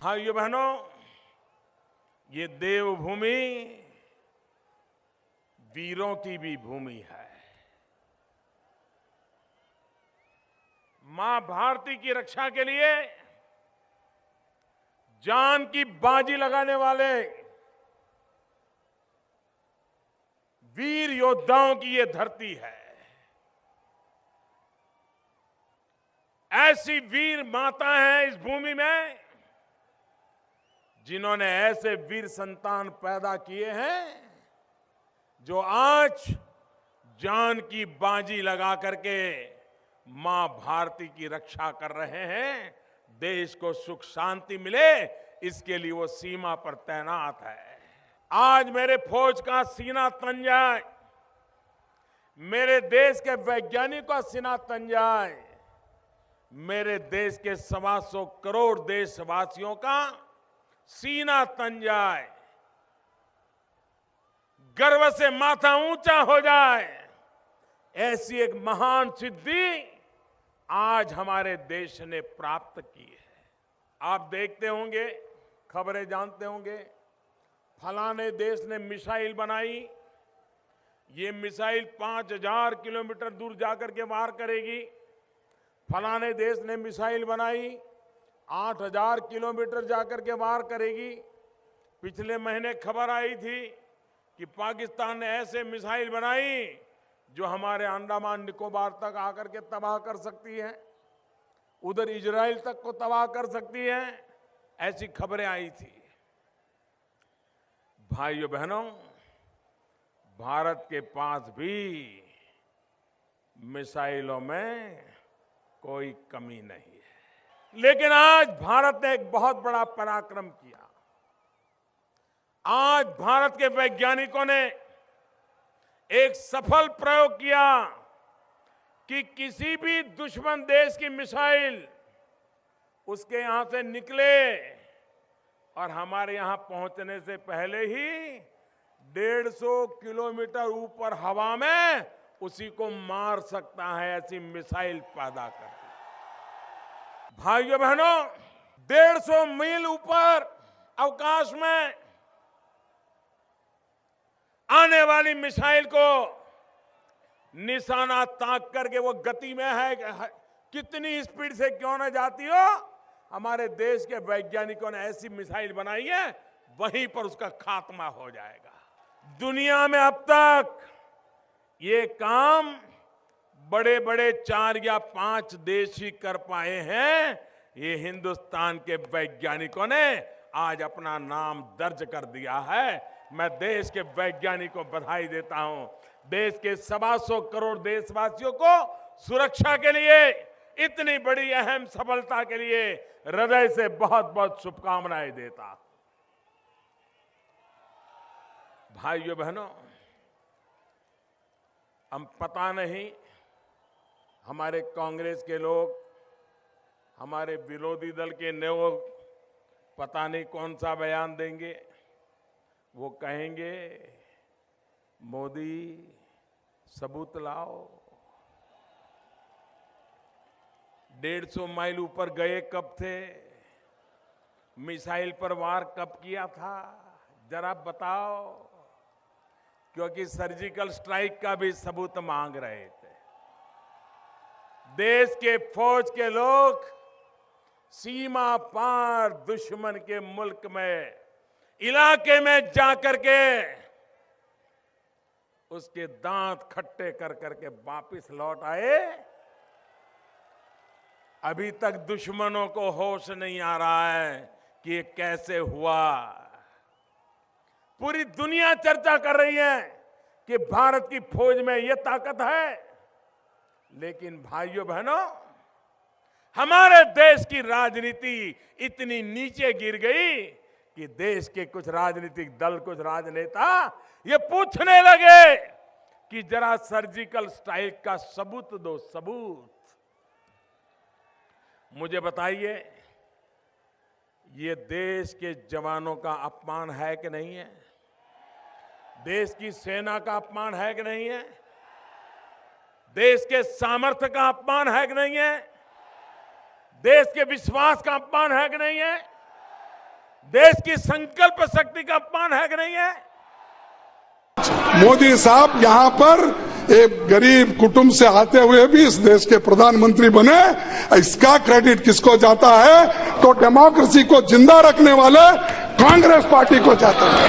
भाइयों बहनों, ये देवभूमि वीरों की भी भूमि है। मां भारती की रक्षा के लिए जान की बाजी लगाने वाले वीर योद्धाओं की ये धरती है। ऐसी वीर माता हैं इस भूमि में जिन्होंने ऐसे वीर संतान पैदा किए हैं जो आज जान की बाजी लगा करके मां भारती की रक्षा कर रहे हैं। देश को सुख शांति मिले इसके लिए वो सीमा पर तैनात है। आज मेरे फौज का सीना तन जाए, मेरे देश के वैज्ञानिकों का सीना तन जाए, मेरे देश के 125 करोड़ देशवासियों का सीना तन जाए, गर्व से माथा ऊंचा हो जाए, ऐसी एक महान सिद्धि आज हमारे देश ने प्राप्त की है। आप देखते होंगे, खबरें जानते होंगे, फलाने देश ने मिसाइल बनाई, ये मिसाइल 5000 किलोमीटर दूर जाकर के वार करेगी। फलाने देश ने मिसाइल बनाई 8000 किलोमीटर जाकर के वार करेगी। पिछले महीने खबर आई थी कि पाकिस्तान ने ऐसे मिसाइल बनाई जो हमारे अंडमान निकोबार तक आकर के तबाह कर सकती है, उधर इजराइल तक को तबाह कर सकती है। ऐसी खबरें आई थी। भाइयों बहनों, भारत के पास भी मिसाइलों में कोई कमी नहीं है। लेकिन आज भारत ने एक बहुत बड़ा पराक्रम किया। आज भारत के वैज्ञानिकों ने एक सफल प्रयोग किया कि किसी भी दुश्मन देश की मिसाइल उसके यहां से निकले और हमारे यहां पहुंचने से पहले ही 150 किलोमीटर ऊपर हवा में उसी को मार सकता है। ऐसी मिसाइल पैदा कर दी। भाइयों बहनों, 150 मील ऊपर अवकाश में आने वाली मिसाइल को निशाना ताक करके वो गति में है, कितनी स्पीड से क्यों न जाती हो, हमारे देश के वैज्ञानिकों ने ऐसी मिसाइल बनाई है, वहीं पर उसका खात्मा हो जाएगा। दुनिया में अब तक ये काम बड़े बड़े 4 या 5 देश ही कर पाए हैं। ये हिंदुस्तान के वैज्ञानिकों ने आज अपना नाम दर्ज कर दिया है। मैं देश के वैज्ञानिकों को बधाई देता हूं। देश के 125 करोड़ देशवासियों को सुरक्षा के लिए इतनी बड़ी अहम सफलता के लिए हृदय से बहुत बहुत शुभकामनाएं देता। भाइयों बहनों, हम पता नहीं हमारे कांग्रेस के लोग, हमारे विरोधी दल के लोग पता नहीं कौन सा बयान देंगे। वो कहेंगे मोदी सबूत लाओ, 150 माइल ऊपर गए कब थे, मिसाइल पर वार कब किया था, जरा बताओ। क्योंकि सर्जिकल स्ट्राइक का भी सबूत मांग रहे थे। देश के फौज के लोग सीमा पार दुश्मन के मुल्क में, इलाके में जाकर के उसके दांत खट्टे कर करके वापिस लौट आए। अभी तक दुश्मनों को होश नहीं आ रहा है कि ये कैसे हुआ। पूरी दुनिया चर्चा कर रही है कि भारत की फौज में ये ताकत है, लेकिन भाइयों बहनों, हमारे देश की राजनीति इतनी नीचे गिर गई कि देश के कुछ राजनीतिक दल, कुछ राजनेता ये पूछने लगे कि जरा सर्जिकल स्ट्राइक का सबूत दो, सबूत। मुझे बताइए, ये देश के जवानों का अपमान है कि नहीं है? देश की सेना का अपमान है कि नहीं है? देश के सामर्थ्य का अपमान है कि नहीं है? देश के विश्वास का अपमान है कि नहीं है? देश की संकल्प शक्ति का अपमान है कि नहीं है? मोदी साहब यहां पर एक गरीब कुटुंब से आते हुए भी इस देश के प्रधानमंत्री बने, इसका क्रेडिट किसको जाता है? तो डेमोक्रेसी को जिंदा रखने वाले कांग्रेस पार्टी को जाता है।